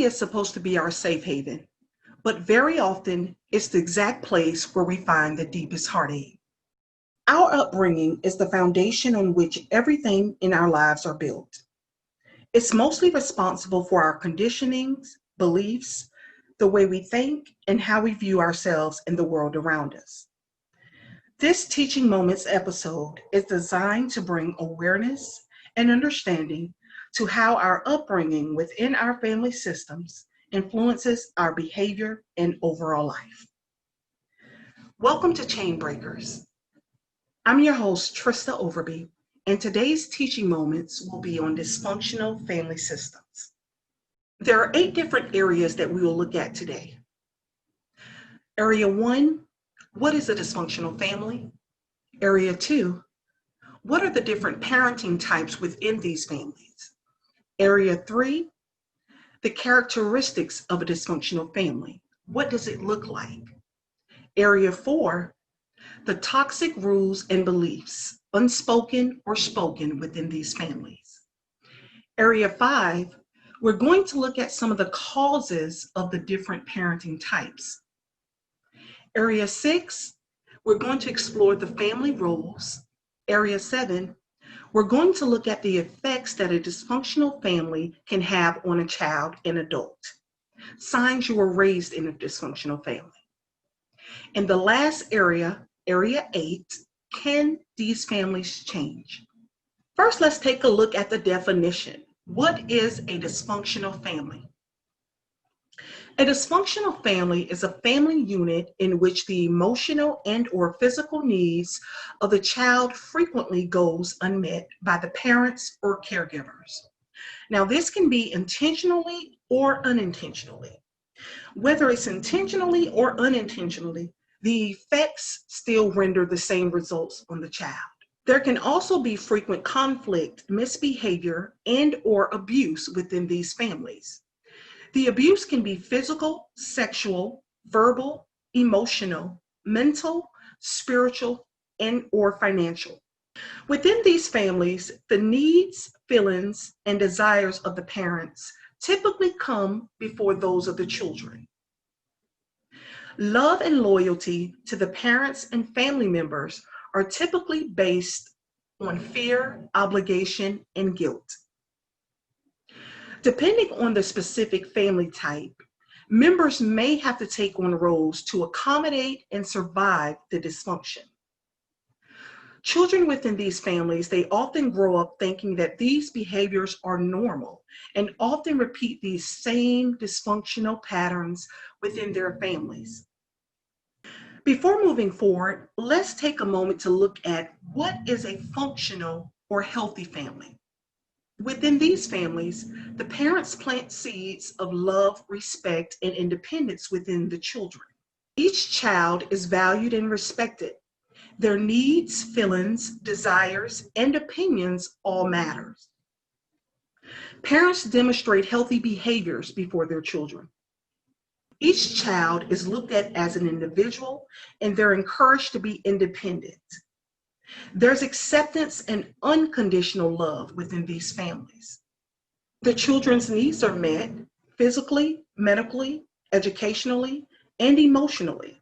is supposed to be our safe haven, but very often it's the exact place where we find the deepest heartache. Our upbringing is the foundation on which everything in our lives are built. It's mostly responsible for our conditionings, beliefs, the way we think, and how we view ourselves and the world around us. This Teaching Moments episode is designed to bring awareness and understanding to how our upbringing within our family systems influences our behavior and overall life. Welcome to Chain Breakers. I'm your host, Trista Overby, and today's teaching moments will be on dysfunctional family systems. There are 8 different areas that we will look at today. Area 1, what is a dysfunctional family? Area 2, what are the different parenting types within these families? Area 3, the characteristics of a dysfunctional family. What does it look like? Area 4, the toxic rules and beliefs, unspoken or spoken within these families. Area 5, we're going to look at some of the causes of the different parenting types. Area 6, we're going to explore the family roles. Area 7, we're going to look at the effects that a dysfunctional family can have on a child and adult. Signs you were raised in a dysfunctional family. And the last area, Area 8, can these families change? First, let's take a look at the definition. What is a dysfunctional family? A dysfunctional family is a family unit in which the emotional and or physical needs of the child frequently goes unmet by the parents or caregivers. Now, this can be intentionally or unintentionally. Whether it's intentionally or unintentionally, the effects still render the same results on the child. There can also be frequent conflict, misbehavior, and or abuse within these families. The abuse can be physical, sexual, verbal, emotional, mental, spiritual, and or financial. Within these families, the needs, feelings, and desires of the parents typically come before those of the children. Love and loyalty to the parents and family members are typically based on fear, obligation, and guilt. Depending on the specific family type, members may have to take on roles to accommodate and survive the dysfunction. Children within these families, they often grow up thinking that these behaviors are normal and often repeat these same dysfunctional patterns within their families. Before moving forward, let's take a moment to look at what is a functional or healthy family. Within these families, the parents plant seeds of love, respect, and independence within the children. Each child is valued and respected. Their needs, feelings, desires, and opinions all matter. Parents demonstrate healthy behaviors before their children. Each child is looked at as an individual, and they're encouraged to be independent. There's acceptance and unconditional love within these families. The children's needs are met physically, medically, educationally, and emotionally.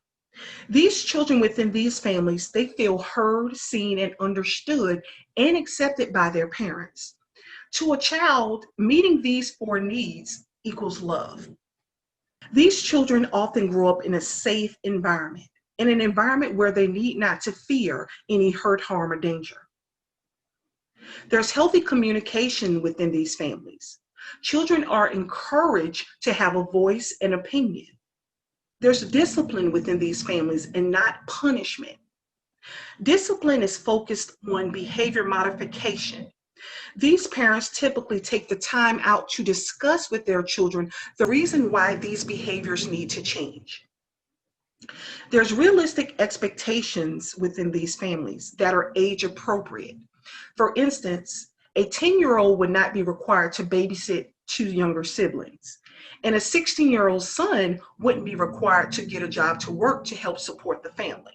These children within these families, they feel heard, seen, and understood and accepted by their parents. To a child, meeting these 4 needs equals love. These children often grow up in a safe environment, in an environment where they need not to fear any hurt, harm, or danger. There's healthy communication within these families. Children are encouraged to have a voice and opinion. There's discipline within these families and not punishment. Discipline is focused on behavior modification. These parents typically take the time out to discuss with their children the reason why these behaviors need to change. There's realistic expectations within these families that are age appropriate. For instance, a 10-year-old would not be required to babysit 2 younger siblings, and a 16-year-old son wouldn't be required to get a job to work to help support the family.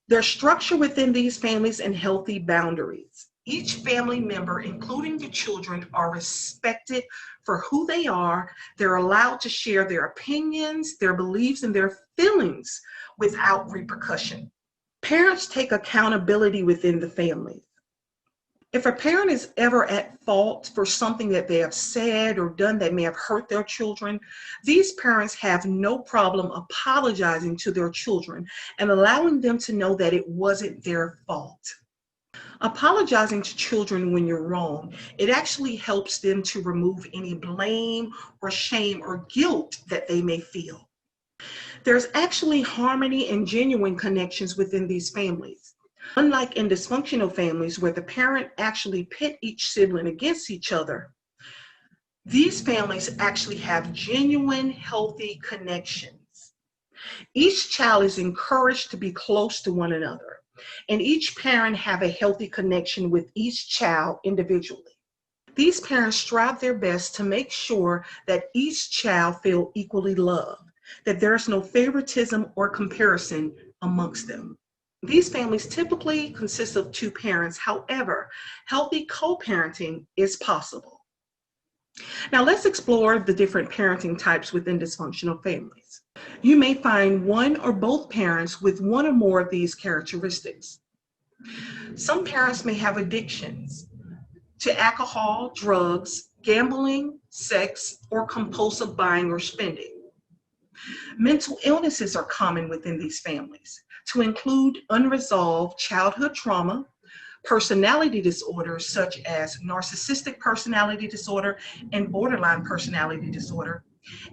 There's structure within these families and healthy boundaries. Each family member, including the children, are respected for who they are. They're allowed to share their opinions, their beliefs, and their feelings without repercussion. Parents take accountability within the family. If a parent is ever at fault for something that they have said or done that may have hurt their children, these parents have no problem apologizing to their children and allowing them to know that it wasn't their fault. Apologizing to children when you're wrong, it actually helps them to remove any blame or shame or guilt that they may feel. There's actually harmony and genuine connections within these families. Unlike in dysfunctional families where the parent actually pit each sibling against each other, these families actually have genuine, healthy connections. Each child is encouraged to be close to one another, and each parent have a healthy connection with each child individually. These parents strive their best to make sure that each child feel equally loved, that there's no favoritism or comparison amongst them. These families typically consist of two parents. However, healthy co-parenting is possible. Now let's explore the different parenting types within dysfunctional families. You may find one or both parents with one or more of these characteristics. Some parents may have addictions to alcohol, drugs, gambling, sex, or compulsive buying or spending. Mental illnesses are common within these families, to include unresolved childhood trauma, personality disorders such as narcissistic personality disorder and borderline personality disorder,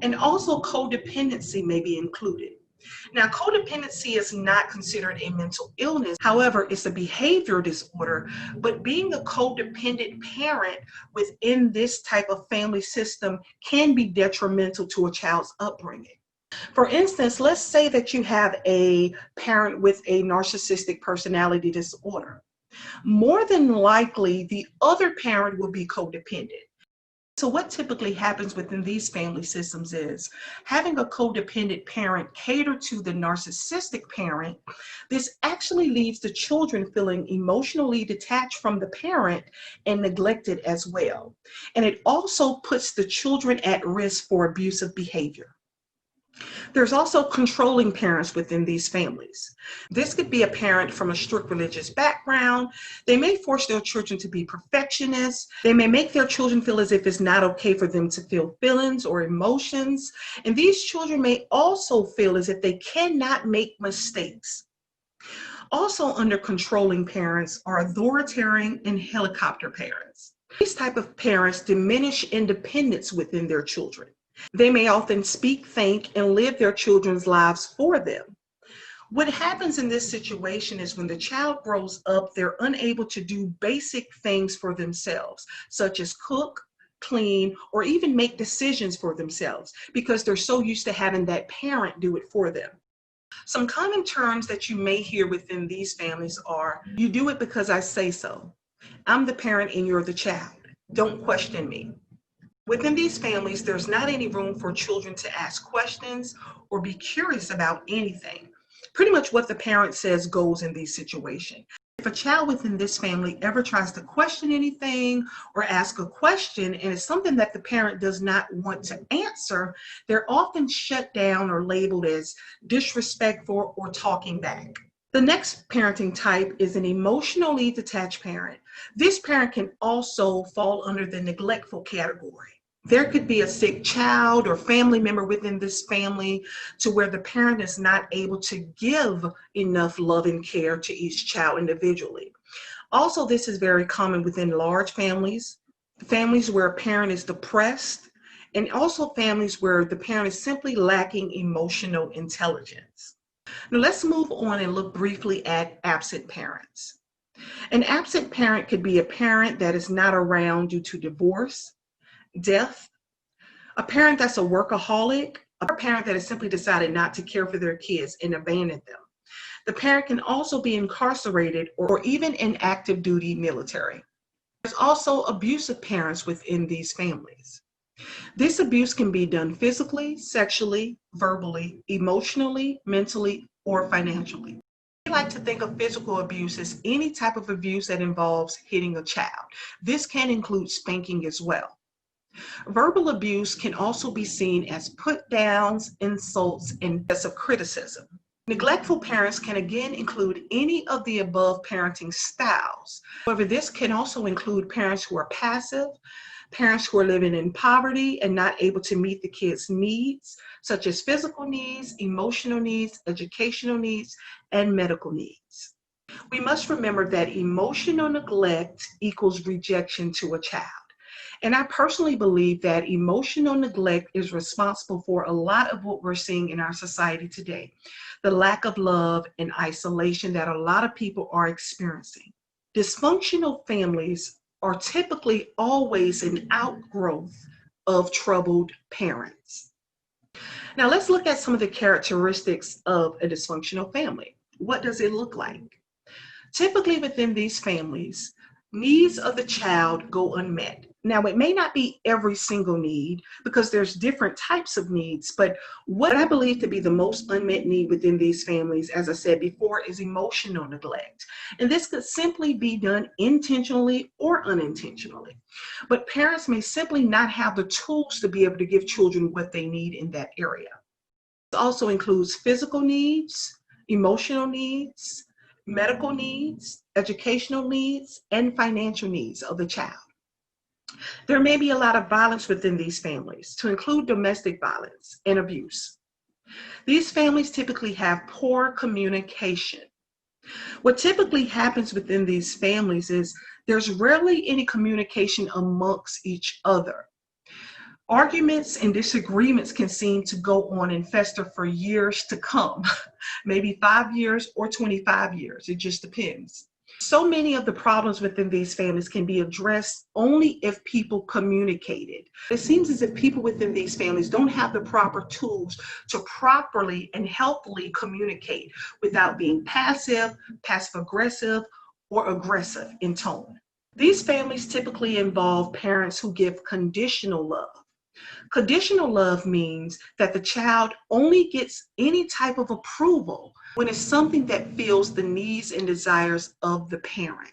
and also codependency may be included. Now, codependency is not considered a mental illness. However, it's a behavior disorder, but being a codependent parent within this type of family system can be detrimental to a child's upbringing. For instance, let's say that you have a parent with a narcissistic personality disorder. More than likely, the other parent will be codependent. So what typically happens within these family systems is having a codependent parent cater to the narcissistic parent. This actually leaves the children feeling emotionally detached from the parent and neglected as well. And it also puts the children at risk for abusive behavior. There's also controlling parents within these families. This could be a parent from a strict religious background. They may force their children to be perfectionists. They may make their children feel as if it's not okay for them to feel feelings or emotions. And these children may also feel as if they cannot make mistakes. Also under controlling parents are authoritarian and helicopter parents. These type of parents diminish independence within their children. They may often speak, think, and live their children's lives for them. What happens in this situation is when the child grows up, they're unable to do basic things for themselves, such as cook, clean, or even make decisions for themselves because they're so used to having that parent do it for them. Some common terms that you may hear within these families are, "You do it because I say so." "I'm the parent and you're the child. Don't question me." Within these families, there's not any room for children to ask questions or be curious about anything. Pretty much what the parent says goes in these situations. If a child within this family ever tries to question anything or ask a question and it's something that the parent does not want to answer, they're often shut down or labeled as disrespectful or talking back. The next parenting type is an emotionally detached parent. This parent can also fall under the neglectful category. There could be a sick child or family member within this family to where the parent is not able to give enough love and care to each child individually. Also, this is very common within large families, families where a parent is depressed, and also families where the parent is simply lacking emotional intelligence. Now let's move on and look briefly at absent parents. An absent parent could be a parent that is not around due to divorce, death, a parent that's a workaholic, a parent that has simply decided not to care for their kids and abandoned them. The parent can also be incarcerated or even in active duty military. There's also abusive parents within these families. This abuse can be done physically, sexually, verbally, emotionally, mentally, or financially. like to think of physical abuse as any type of abuse that involves hitting a child. This can include spanking as well. Verbal abuse can also be seen as put downs, insults, and excessive criticism. Neglectful parents can again include any of the above parenting styles. However, this can also include parents who are passive, parents who are living in poverty and not able to meet the kids' needs, such as physical needs, emotional needs, educational needs, and medical needs. We must remember that emotional neglect equals rejection to a child. And I personally believe that emotional neglect is responsible for a lot of what we're seeing in our society today. The lack of love and isolation that a lot of people are experiencing. Dysfunctional families are typically always an outgrowth of troubled parents. Now let's look at some of the characteristics of a dysfunctional family. What does it look like? Typically within these families, needs of the child go unmet. Now, it may not be every single need because there's different types of needs, but what I believe to be the most unmet need within these families, as I said before, is emotional neglect. And this could simply be done intentionally or unintentionally. But parents may simply not have the tools to be able to give children what they need in that area. This also includes physical needs, emotional needs, medical needs, educational needs, and financial needs of the child. There may be a lot of violence within these families, to include domestic violence and abuse. These families typically have poor communication. What typically happens within these families is there's rarely any communication amongst each other. Arguments and disagreements can seem to go on and fester for years to come, maybe 5 years or 25 years, it just depends. So many of the problems within these families can be addressed only if people communicated. It seems as if people within these families don't have the proper tools to properly and healthily communicate without being passive, passive-aggressive, or aggressive in tone. These families typically involve parents who give conditional love. Conditional love means that the child only gets any type of approval when it's something that fills the needs and desires of the parent.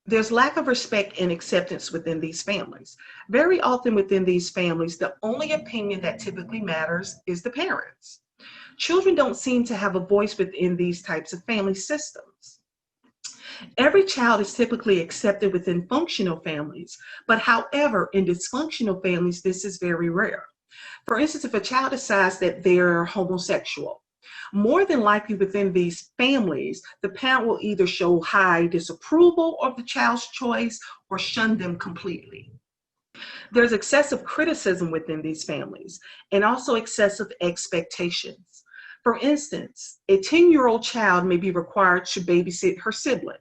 There's lack of respect and acceptance within these families. Very often within these families, the only opinion that typically matters is the parents. Children don't seem to have a voice within these types of family systems. Every child is typically accepted within functional families, but however, in dysfunctional families, this is very rare. For instance, if a child decides that they're homosexual, more than likely within these families, the parent will either show high disapproval of the child's choice or shun them completely. There's excessive criticism within these families and also excessive expectations. For instance, a 10-year-old child may be required to babysit her siblings,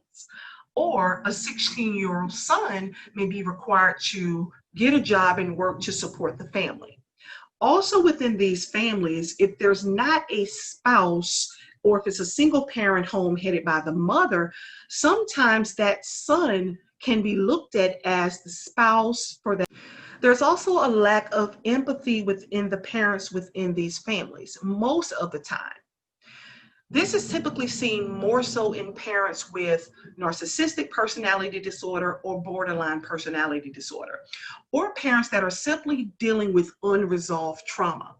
or a 16-year-old son may be required to get a job and work to support the family. Also within these families, if there's not a spouse or if it's a single parent home headed by the mother, sometimes that son can be looked at as the spouse for that. There's also a lack of empathy within the parents within these families, most of the time. This is typically seen more so in parents with narcissistic personality disorder or borderline personality disorder, or parents that are simply dealing with unresolved trauma.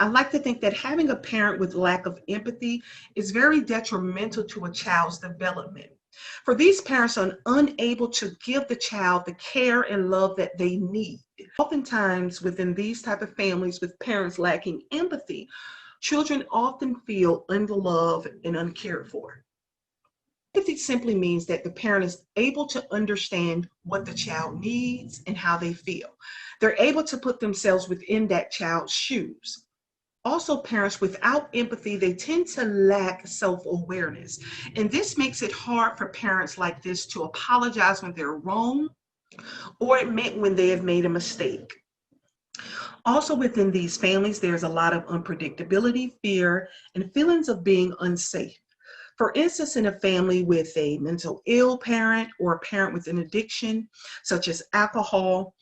I like to think that having a parent with lack of empathy is very detrimental to a child's development. For these parents are unable to give the child the care and love that they need. Oftentimes within these type of families with parents lacking empathy, children often feel unloved and uncared for. Empathy simply means that the parent is able to understand what the child needs and how they feel. They're able to put themselves within that child's shoes. Also, parents without empathy, they tend to lack self-awareness. And this makes it hard for parents like this to apologize when they're wrong or admit when they have made a mistake. Also within these families, there's a lot of unpredictability, fear, and feelings of being unsafe. For instance, in a family with a mental ill parent or a parent with an addiction, such as alcohol,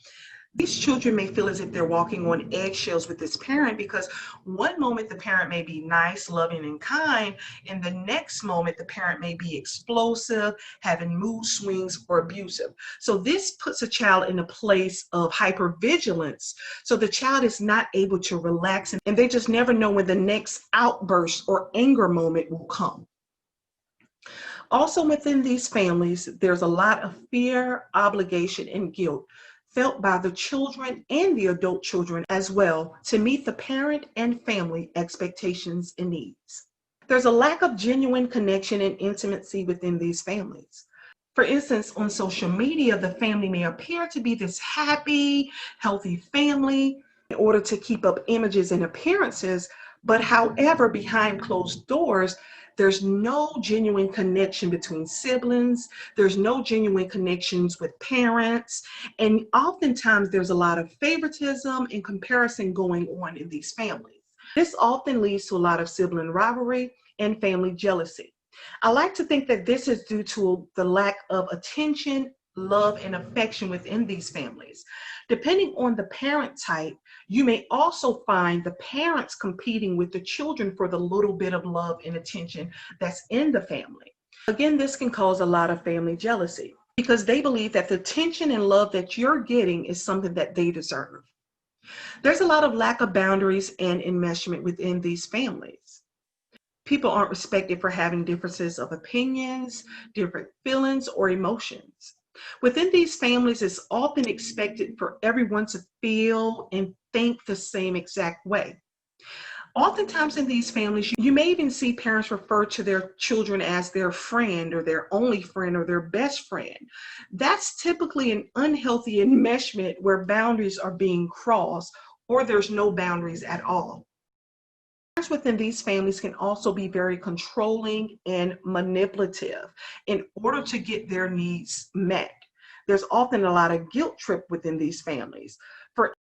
These children may feel as if they're walking on eggshells with this parent because one moment the parent may be nice, loving, and kind, and the next moment the parent may be explosive, having mood swings, or abusive. So this puts a child in a place of hypervigilance. So the child is not able to relax, and they just never know when the next outburst or anger moment will come. Also within these families, there's a lot of fear, obligation, and guilt felt by the children and the adult children as well to meet the parent and family expectations and needs. There's a lack of genuine connection and intimacy within these families. For instance, on social media, the family may appear to be this happy, healthy family in order to keep up images and appearances, but however, behind closed doors, there's no genuine connection between siblings. There's no genuine connections with parents. And oftentimes there's a lot of favoritism and comparison going on in these families. This often leads to a lot of sibling rivalry and family jealousy. I like to think that this is due to the lack of attention, love, and affection within these families. Depending on the parent type, you may also find the parents competing with the children for the little bit of love and attention that's in the family. Again, this can cause a lot of family jealousy because they believe that the attention and love that you're getting is something that they deserve. There's a lot of lack of boundaries and enmeshment within these families. People aren't respected for having differences of opinions, different feelings, or emotions. Within these families, it's often expected for everyone to feel and think the same exact way. Oftentimes in these families, you may even see parents refer to their children as their friend or their only friend or their best friend. That's typically an unhealthy enmeshment where boundaries are being crossed or there's no boundaries at all. Parents within these families can also be very controlling and manipulative in order to get their needs met. There's often a lot of guilt trip within these families.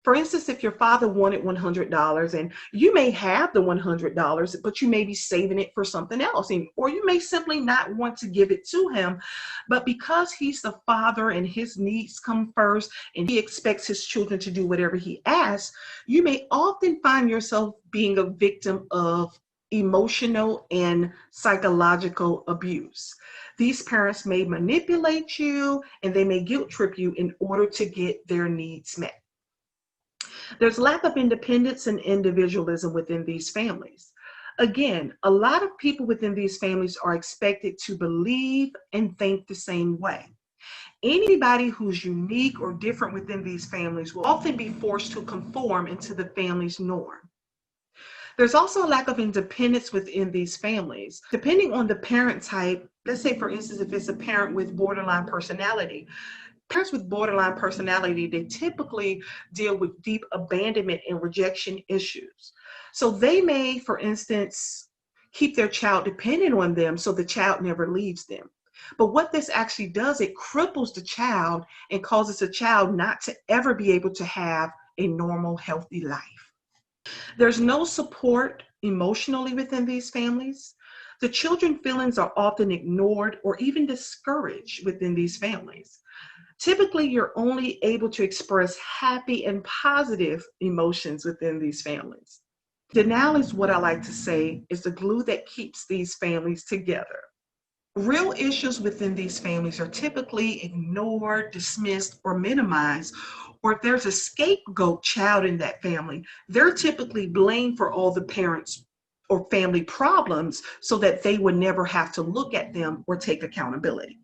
For instance, if your father wanted $100 and you may have the $100, but you may be saving it for something else, or you may simply not want to give it to him, but because he's the father and his needs come first and he expects his children to do whatever he asks, you may often find yourself being a victim of emotional and psychological abuse. These parents may manipulate you and they may guilt trip you in order to get their needs met. There's lack of independence and individualism within these families. Again, a lot of people within these families are expected to believe and think the same way. Anybody who's unique or different within these families will often be forced to conform into the family's norm. There's also a lack of independence within these families. Depending on the parent type, let's say for instance, if it's a parent with borderline personality, parents with borderline personality, they typically deal with deep abandonment and rejection issues. So they may, for instance, keep their child dependent on them so the child never leaves them. But what this actually does, it cripples the child and causes the child not to ever be able to have a normal, healthy life. There's no support emotionally within these families. The children's feelings are often ignored or even discouraged within these families. Typically, you're only able to express happy and positive emotions within these families. Denial is what I like to say is the glue that keeps these families together. Real issues within these families are typically ignored, dismissed, or minimized. Or if there's a scapegoat child in that family, they're typically blamed for all the parents' or family problems so that they would never have to look at them or take accountability.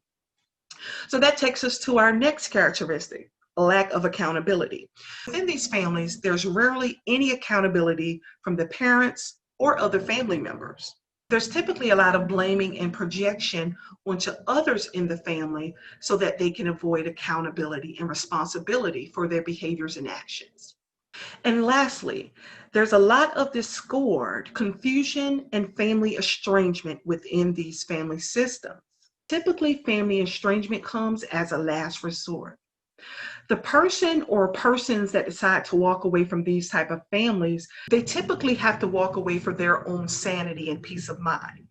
So that takes us to our next characteristic, a lack of accountability. Within these families, there's rarely any accountability from the parents or other family members. There's typically a lot of blaming and projection onto others in the family so that they can avoid accountability and responsibility for their behaviors and actions. And lastly, there's a lot of discord, confusion, and family estrangement within these family systems. Typically, family estrangement comes as a last resort. The person or persons that decide to walk away from these type of families, they typically have to walk away for their own sanity and peace of mind.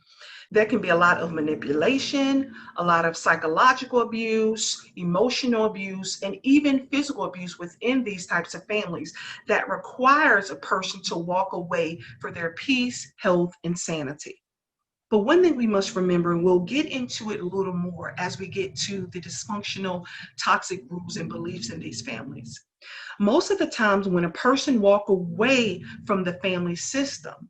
There can be a lot of manipulation, a lot of psychological abuse, emotional abuse, and even physical abuse within these types of families that requires a person to walk away for their peace, health, and sanity. But one thing we must remember, and we'll get into it a little more as we get to the dysfunctional, toxic rules and beliefs in these families. Most of the times when a person walks away from the family system,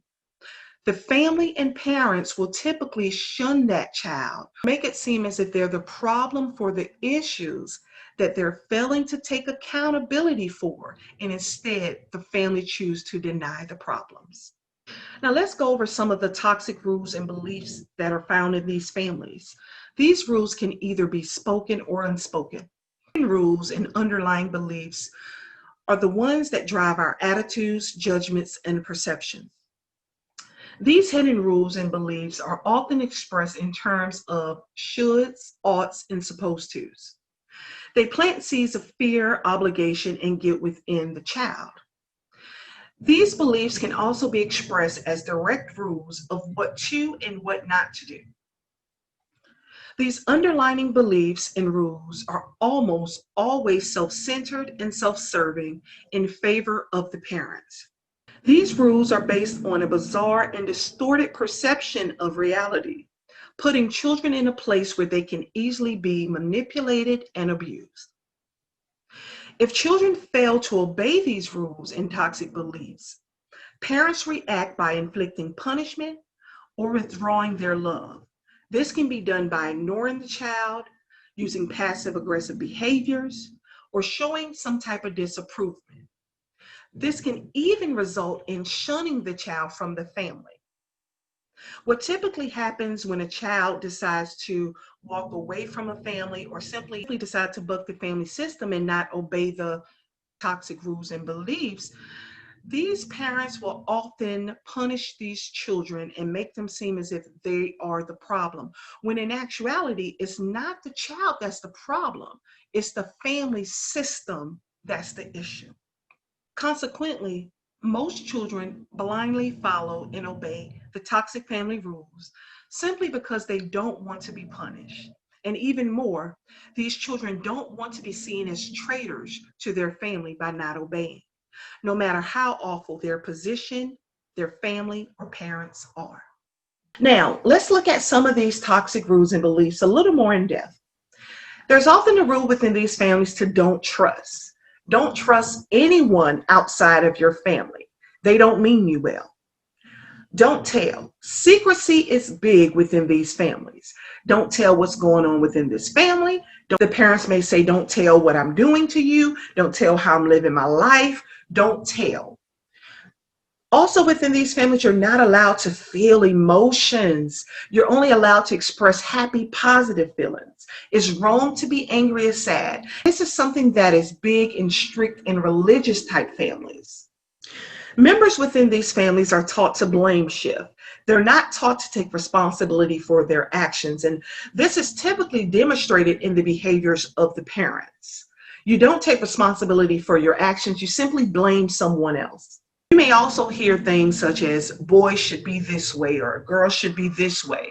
the family and parents will typically shun that child, make it seem as if they're the problem for the issues that they're failing to take accountability for, and instead the family choose to deny the problems. Now let's go over some of the toxic rules and beliefs that are found in these families. These rules can either be spoken or unspoken. Rules and underlying beliefs are the ones that drive our attitudes, judgments, and perceptions. These hidden rules and beliefs are often expressed in terms of shoulds, oughts, and supposed tos. They plant seeds of fear, obligation, and guilt within the child. These beliefs can also be expressed as direct rules of what to and what not to do. These underlying beliefs and rules are almost always self-centered and self-serving in favor of the parents. These rules are based on a bizarre and distorted perception of reality, putting children in a place where they can easily be manipulated and abused. If children fail to obey these rules and toxic beliefs, parents react by inflicting punishment or withdrawing their love. This can be done by ignoring the child, using passive-aggressive behaviors, or showing some type of disapproval. This can even result in shunning the child from the family. What typically happens when a child decides to walk away from a family or simply decide to buck the family system and not obey the toxic rules and beliefs, these parents will often punish these children and make them seem as if they are the problem, when in actuality, it's not the child that's the problem, it's the family system that's the issue. Consequently, most children blindly follow and obey the toxic family rules simply because they don't want to be punished. And even more, these children don't want to be seen as traitors to their family by not obeying, no matter how awful their position, their family, or parents are. Now, let's look at some of these toxic rules and beliefs a little more in depth. There's often a rule within these families to don't trust. Don't trust anyone outside of your family. They don't mean you well. Don't tell. Secrecy is big within these families. Don't tell what's going on within this family. The parents may say, don't tell what I'm doing to you. Don't tell how I'm living my life. Don't tell. Also within these families, you're not allowed to feel emotions. You're only allowed to express happy, positive feelings. It's wrong to be angry or sad. This is something that is big in strict and religious type families. Members within these families are taught to blame shift. They're not taught to take responsibility for their actions, and this is typically demonstrated in the behaviors of the parents. You don't take responsibility for your actions, you simply blame someone else. You may also hear things such as boys should be this way or girls should be this way.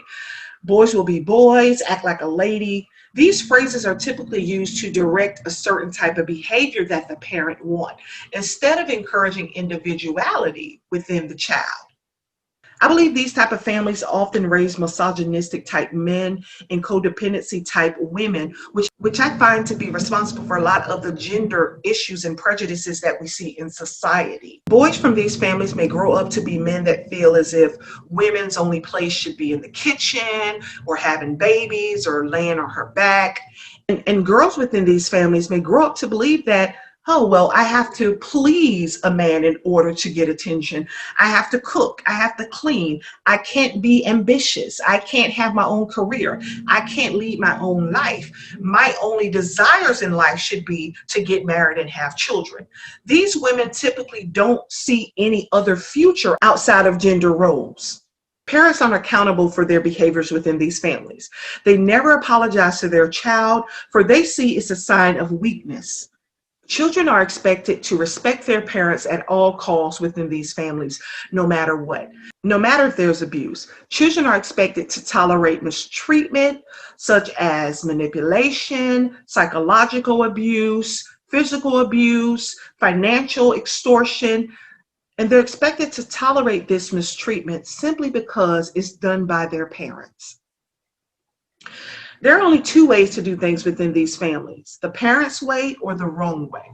Boys will be boys, act like a lady. These phrases are typically used to direct a certain type of behavior that the parent wants, instead of encouraging individuality within the child. I believe these type of families often raise misogynistic type men and codependency type women, which I find to be responsible for a lot of the gender issues and prejudices that we see in society. Boys from these families may grow up to be men that feel as if women's only place should be in the kitchen or having babies or laying on her back. And girls within these families may grow up to believe that, oh, well, I have to please a man in order to get attention. I have to cook. I have to clean. I can't be ambitious. I can't have my own career. I can't lead my own life. My only desires in life should be to get married and have children. These women typically don't see any other future outside of gender roles. Parents aren't accountable for their behaviors within these families. They never apologize to their child, for they see it's a sign of weakness. Children are expected to respect their parents at all costs within these families, no matter what. No matter if there's abuse, children are expected to tolerate mistreatment, such as manipulation, psychological abuse, physical abuse, financial extortion, and they're expected to tolerate this mistreatment simply because it's done by their parents. There are only two ways to do things within these families: the parents' way or the wrong way.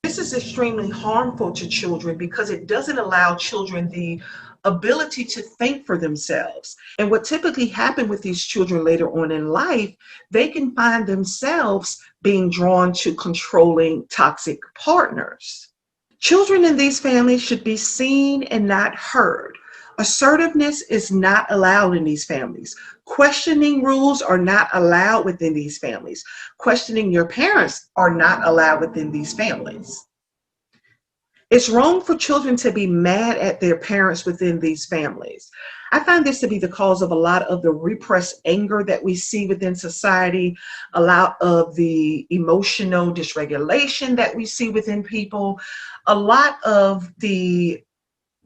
This is extremely harmful to children because it doesn't allow children the ability to think for themselves. And what typically happens with these children later on in life, they can find themselves being drawn to controlling toxic partners. Children in these families should be seen and not heard. Assertiveness is not allowed in these families. Questioning rules are not allowed within these families. Questioning your parents are not allowed within these families. It's wrong for children to be mad at their parents within these families. I find this to be the cause of a lot of the repressed anger that we see within society, a lot of the emotional dysregulation that we see within people, a lot of the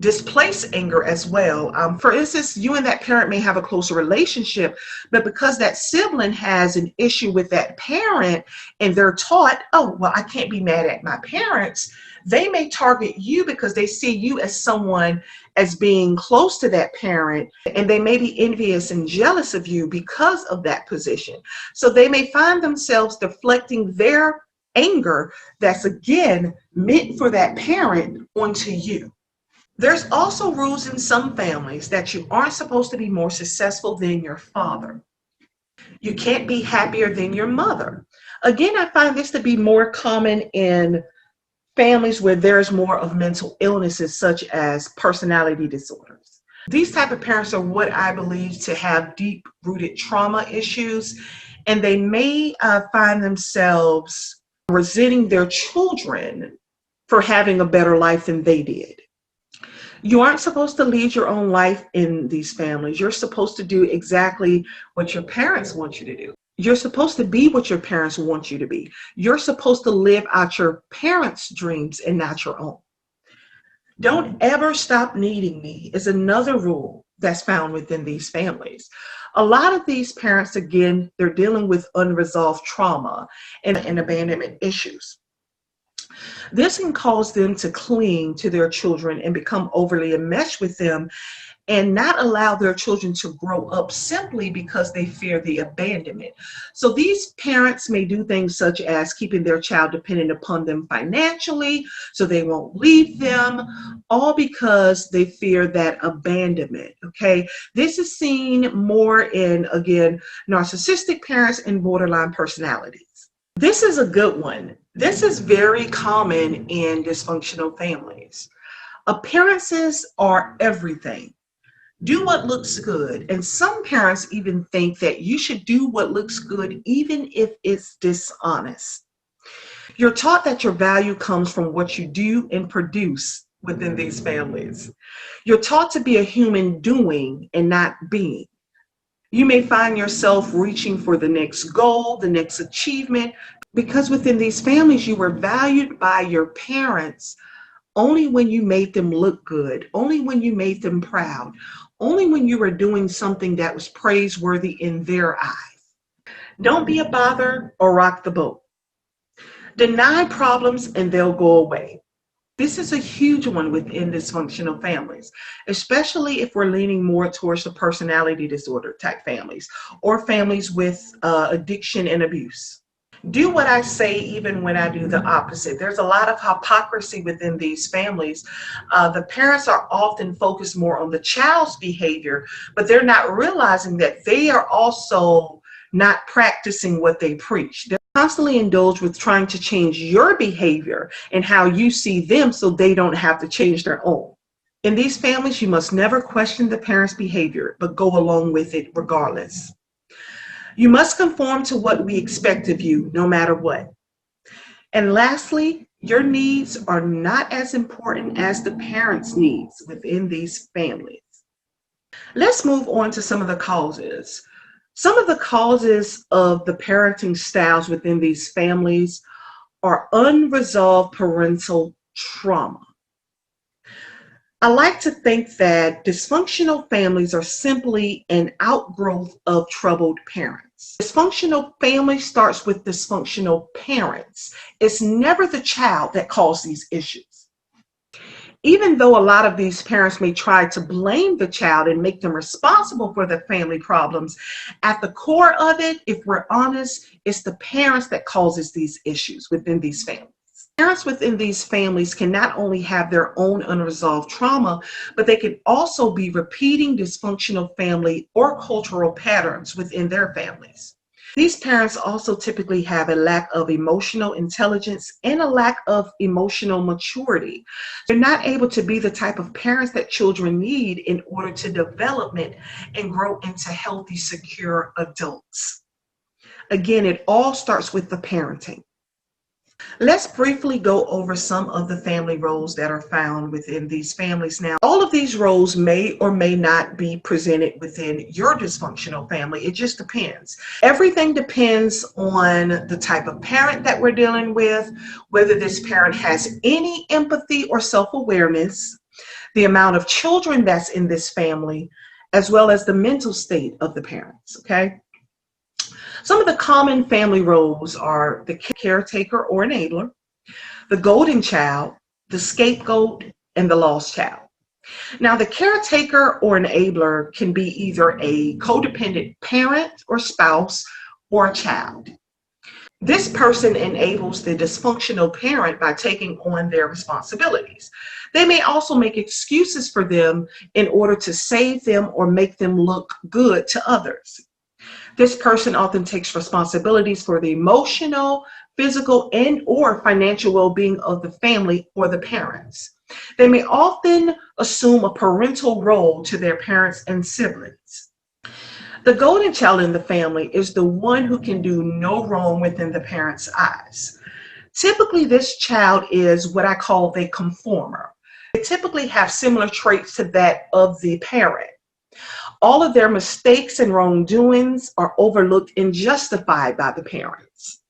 displaced anger as well. For instance, you and that parent may have a closer relationship, but because that sibling has an issue with that parent and they're taught, oh, well, I can't be mad at my parents, they may target you because they see you as someone as being close to that parent, and they may be envious and jealous of you because of that position. So they may find themselves deflecting their anger that's, again, meant for that parent onto you. There's also rules in some families that you aren't supposed to be more successful than your father. You can't be happier than your mother. Again, I find this to be more common in families where there's more of mental illnesses such as personality disorders. These type of parents are what I believe to have deep-rooted trauma issues, and they may find themselves resenting their children for having a better life than they did. You aren't supposed to lead your own life in these families. You're supposed to do exactly what your parents want you to do. You're supposed to be what your parents want you to be. You're supposed to live out your parents' dreams and not your own. Don't ever stop needing me is another rule that's found within these families. A lot of these parents, again, they're dealing with unresolved trauma and abandonment issues. This can cause them to cling to their children and become overly enmeshed with them and not allow their children to grow up simply because they fear the abandonment. So these parents may do things such as keeping their child dependent upon them financially so they won't leave them, all because they fear that abandonment, okay? This is seen more in, again, narcissistic parents and borderline personalities. This is a good one. This is very common in dysfunctional families. Appearances are everything. Do what looks good. And some parents even think that you should do what looks good even if it's dishonest. You're taught that your value comes from what you do and produce within these families. You're taught to be a human doing and not being. You may find yourself reaching for the next goal, the next achievement, because within these families, you were valued by your parents only when you made them look good, only when you made them proud, only when you were doing something that was praiseworthy in their eyes. Don't be a bother or rock the boat. Deny problems and they'll go away. This is a huge one within dysfunctional families, especially if we're leaning more towards the personality disorder type families or families with addiction and abuse. Do what I say even when I do the opposite. There's a lot of hypocrisy within these families. The parents are often focused more on the child's behavior, but they're not realizing that they are also not practicing what they preach. They're constantly indulged with trying to change your behavior and how you see them so they don't have to change their own. In these families, you must never question the parent's behavior, but go along with it regardless. You must conform to what we expect of you, no matter what. And lastly, your needs are not as important as the parents' needs within these families. Let's move on to some of the causes. Some of the causes of the parenting styles within these families or unresolved parental trauma. I like to think that dysfunctional families are simply an outgrowth of troubled parents. Dysfunctional family starts with dysfunctional parents. It's never the child that caused these issues. Even though a lot of these parents may try to blame the child and make them responsible for the family problems, at the core of it, if we're honest, it's the parents that causes these issues within these families. Parents within these families can not only have their own unresolved trauma, but they can also be repeating dysfunctional family or cultural patterns within their families. These parents also typically have a lack of emotional intelligence and a lack of emotional maturity. They're not able to be the type of parents that children need in order to develop and grow into healthy, secure adults. Again, it all starts with the parenting. Let's briefly go over some of the family roles that are found within these families. Now, all of these roles may or may not be presented within your dysfunctional family. It just depends. Everything depends on the type of parent that we're dealing with, whether this parent has any empathy or self-awareness, the amount of children that's in this family, as well as the mental state of the parents, okay? Some of the common family roles are the caretaker or enabler, the golden child, the scapegoat, and the lost child. Now, the caretaker or enabler can be either a codependent parent or spouse or a child. This person enables the dysfunctional parent by taking on their responsibilities. They may also make excuses for them in order to save them or make them look good to others. This person often takes responsibilities for the emotional, physical, and or financial well-being of the family or the parents. They may often assume a parental role to their parents and siblings. The golden child in the family is the one who can do no wrong within the parents' eyes. Typically, this child is what I call the conformer. They typically have similar traits to that of the parent. All of their mistakes and wrongdoings are overlooked and justified by the parents.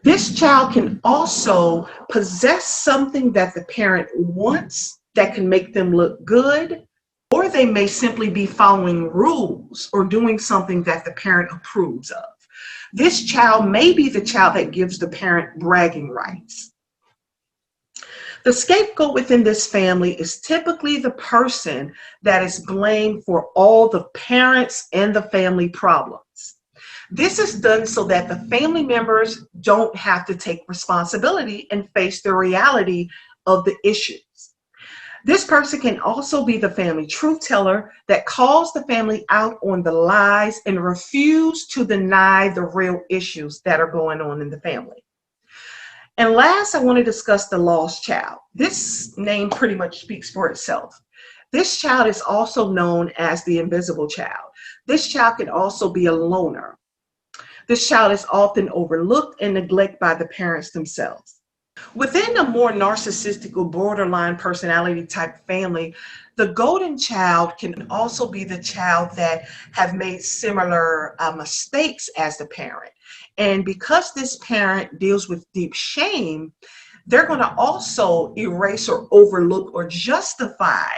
This child can also possess something that the parent wants that can make them look good, or they may simply be following rules or doing something that the parent approves of. This child may be the child that gives the parent bragging rights. The scapegoat within this family is typically the person that is blamed for all the parents and the family problems. This is done so that the family members don't have to take responsibility and face the reality of the issues. This person can also be the family truth teller that calls the family out on the lies and refuse to deny the real issues that are going on in the family. And last, I want to discuss the lost child. This name pretty much speaks for itself. This child is also known as the invisible child. This child can also be a loner. This child is often overlooked and neglected by the parents themselves. Within a more narcissistic or borderline personality type family, the golden child can also be the child that have made similar mistakes as the parent. And because this parent deals with deep shame, they're going to also erase or overlook or justify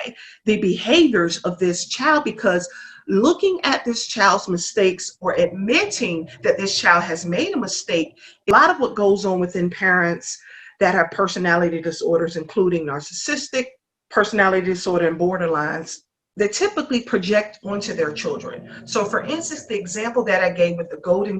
the behaviors of this child, because looking at this child's mistakes or admitting that this child has made a mistake, a lot of what goes on within parents that have personality disorders, including narcissistic personality disorder and borderlines, they typically project onto their children. So for instance, the example that I gave with the golden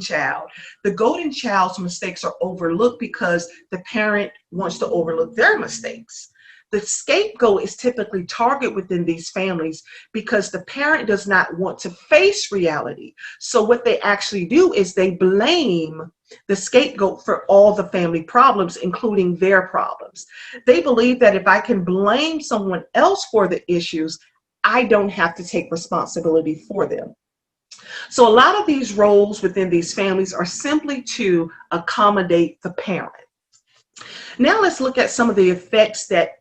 child's mistakes are overlooked because the parent wants to overlook their mistakes. The scapegoat is typically targeted within these families because the parent does not want to face reality. So what they actually do is they blame the scapegoat for all the family problems, including their problems. They believe that if I can blame someone else for the issues, I don't have to take responsibility for them. So a lot of these roles within these families are simply to accommodate the parent. Now let's look at some of the effects that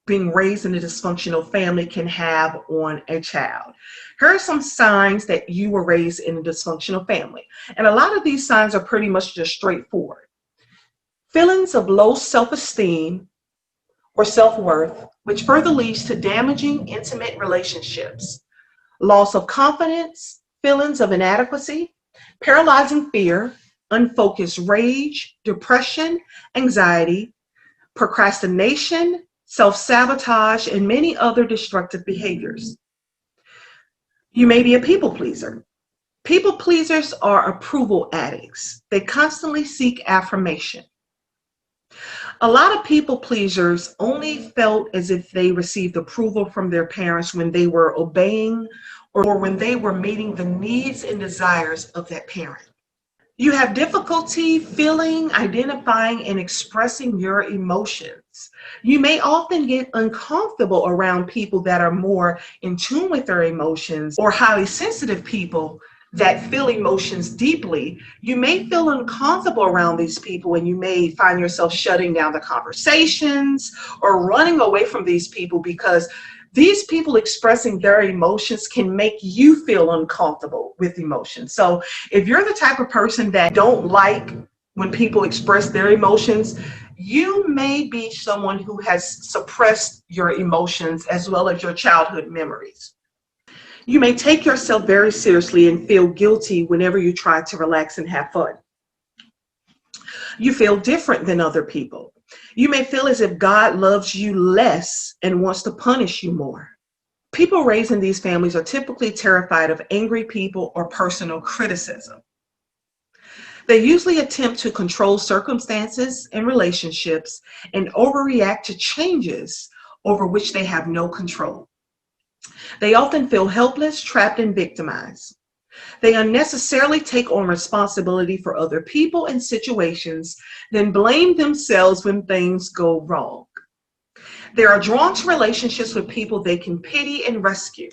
being raised in a dysfunctional family can have on a child. Here are some signs that you were raised in a dysfunctional family. And a lot of these signs are pretty much just straightforward. Feelings of low self-esteem or self-worth, which further leads to damaging intimate relationships, loss of confidence, feelings of inadequacy, paralyzing fear, unfocused rage, depression, anxiety, procrastination, self-sabotage, and many other destructive behaviors. You may be a people pleaser. People pleasers are approval addicts. They constantly seek affirmation. A lot of people pleasers only felt as if they received approval from their parents when they were obeying or when they were meeting the needs and desires of that parent. You have difficulty feeling, identifying, and expressing your emotions. You may often get uncomfortable around people that are more in tune with their emotions or highly sensitive people that feel emotions deeply. You may feel uncomfortable around these people and you may find yourself shutting down the conversations or running away from these people because these people expressing their emotions can make you feel uncomfortable with emotions. So if you're the type of person that don't like when people express their emotions, you may be someone who has suppressed your emotions as well as your childhood memories. You may take yourself very seriously and feel guilty whenever you try to relax and have fun. You feel different than other people. You may feel as if God loves you less and wants to punish you more. People raised in these families are typically terrified of angry people or personal criticism. They usually attempt to control circumstances and relationships and overreact to changes over which they have no control. They often feel helpless, trapped, and victimized. They unnecessarily take on responsibility for other people and situations, then blame themselves when things go wrong. They are drawn to relationships with people they can pity and rescue.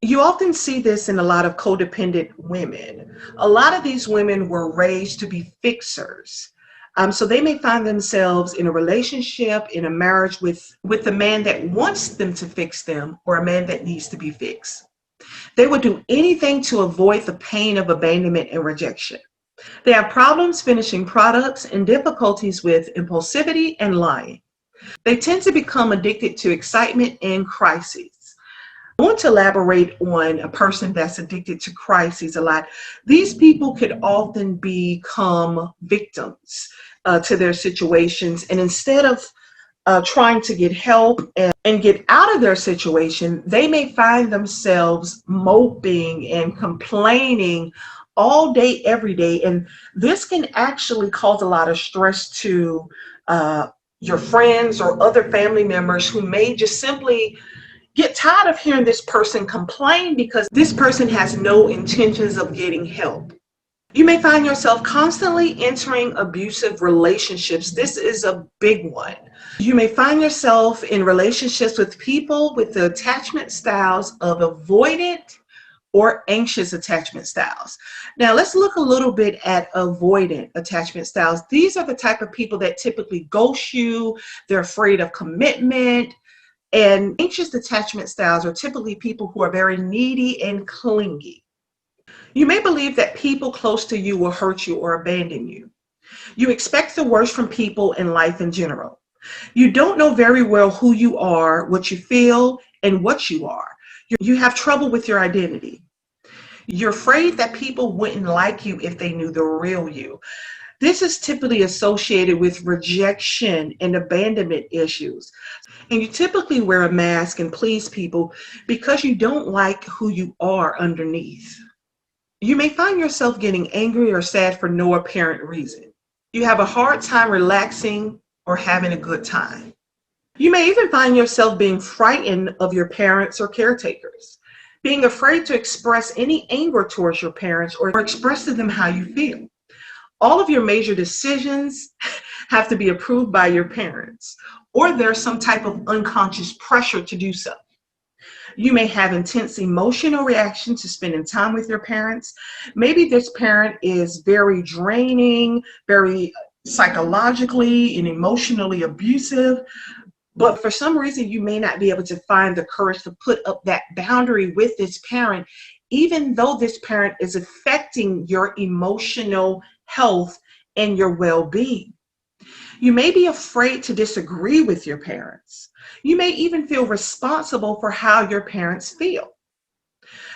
You often see this in a lot of codependent women. A lot of these women were raised to be fixers. So they may find themselves in a relationship, in a marriage with a man that wants them to fix them or a man that needs to be fixed. They would do anything to avoid the pain of abandonment and rejection. They have problems finishing products and difficulties with impulsivity and lying. They tend to become addicted to excitement and crises. I want to elaborate on a person that's addicted to crises a lot. These people could often become victims to their situations, and instead of trying to get help and get out of their situation, they may find themselves moping and complaining all day, every day. And this can actually cause a lot of stress to your friends or other family members who may just simply get tired of hearing this person complain because this person has no intentions of getting help. You may find yourself constantly entering abusive relationships. This is a big one. You may find yourself in relationships with people with the attachment styles of avoidant or anxious attachment styles. Now let's look a little bit at avoidant attachment styles. These are the type of people that typically ghost you. They're afraid of commitment. And anxious attachment styles are typically people who are very needy and clingy. You may believe that people close to you will hurt you or abandon you. You expect the worst from people and life in general. You don't know very well who you are, what you feel, and what you are. You have trouble with your identity. You're afraid that people wouldn't like you if they knew the real you. This is typically associated with rejection and abandonment issues. And you typically wear a mask and please people because you don't like who you are underneath. You may find yourself getting angry or sad for no apparent reason. You have a hard time relaxing or having a good time. You may even find yourself being frightened of your parents or caretakers, being afraid to express any anger towards your parents or express to them how you feel. All of your major decisions have to be approved by your parents, or there's some type of unconscious pressure to do so. You may have intense emotional reaction to spending time with your parents. Maybe this parent is very draining, very psychologically and emotionally abusive, but for some reason you may not be able to find the courage to put up that boundary with this parent, even though this parent is affecting your emotional health and your well-being. You may be afraid to disagree with your parents. You may even feel responsible for how your parents feel.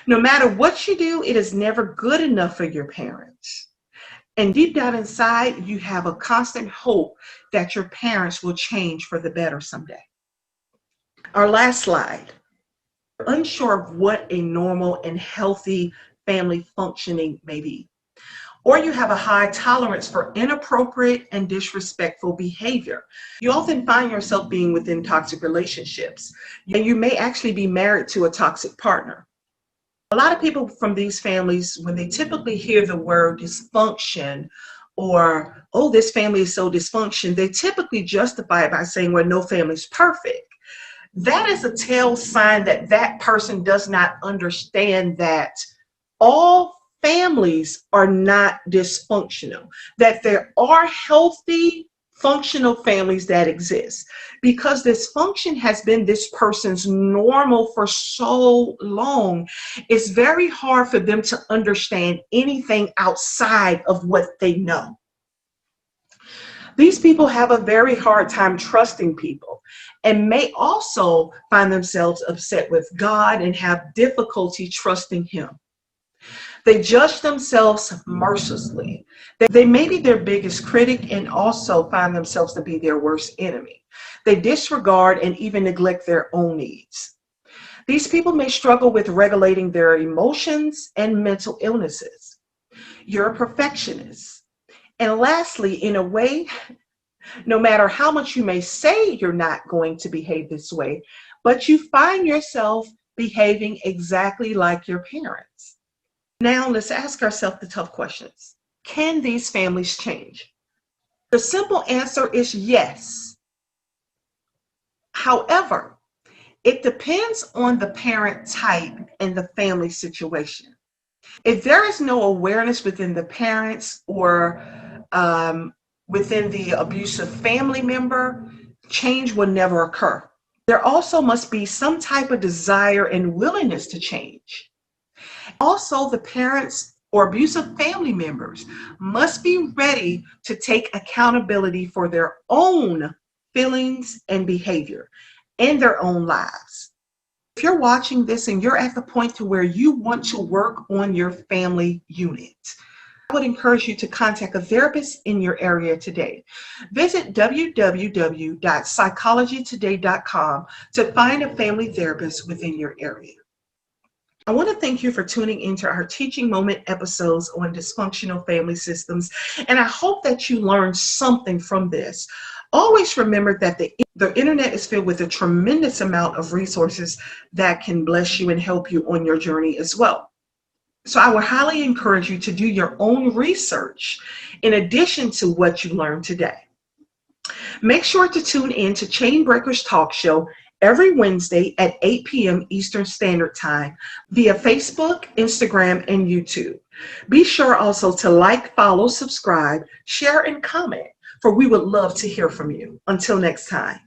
No matter what you do, it is never good enough for your parents. And deep down inside, you have a constant hope that your parents will change for the better someday. Our last slide. Unsure of what a normal and healthy family functioning may be, or you have a high tolerance for inappropriate and disrespectful behavior. You often find yourself being within toxic relationships, and you may actually be married to a toxic partner. A lot of people from these families, when they typically hear the word dysfunction or, oh, this family is so dysfunction, they typically justify it by saying, well, no family is perfect. That is a tell sign that that person does not understand that all families are not dysfunctional, that there are healthy, functional families that exist. Because dysfunction has been this person's normal for so long, it's very hard for them to understand anything outside of what they know. These people have a very hard time trusting people and may also find themselves upset with God and have difficulty trusting Him. They judge themselves mercilessly. They may be their biggest critic and also find themselves to be their worst enemy. They disregard and even neglect their own needs. These people may struggle with regulating their emotions and mental illnesses. You're a perfectionist. And lastly, in a way, no matter how much you may say you're not going to behave this way, but you find yourself behaving exactly like your parents. Now let's ask ourselves the tough questions. Can these families change? The simple answer is yes. However, it depends on the parent type and the family situation. If there is no awareness within the parents or within the abusive family member, change will never occur. There also must be some type of desire and willingness to change. Also, the parents or abusive family members must be ready to take accountability for their own feelings and behavior in their own lives. If you're watching this and you're at the point to where you want to work on your family unit, I would encourage you to contact a therapist in your area today. Visit www.psychologytoday.com to find a family therapist within your area. I want to thank you for tuning into our Teaching Moment episodes on dysfunctional family systems, and I hope that you learned something from this. Always remember that the internet is filled with a tremendous amount of resources that can bless you and help you on your journey as well. So I would highly encourage you to do your own research in addition to what you learned today. Make sure to tune in to Chainbreakers Talk Show every Wednesday at 8 p.m. Eastern Standard Time via Facebook, Instagram, and YouTube. Be sure also to like, follow, subscribe, share, and comment, for we would love to hear from you. Until next time.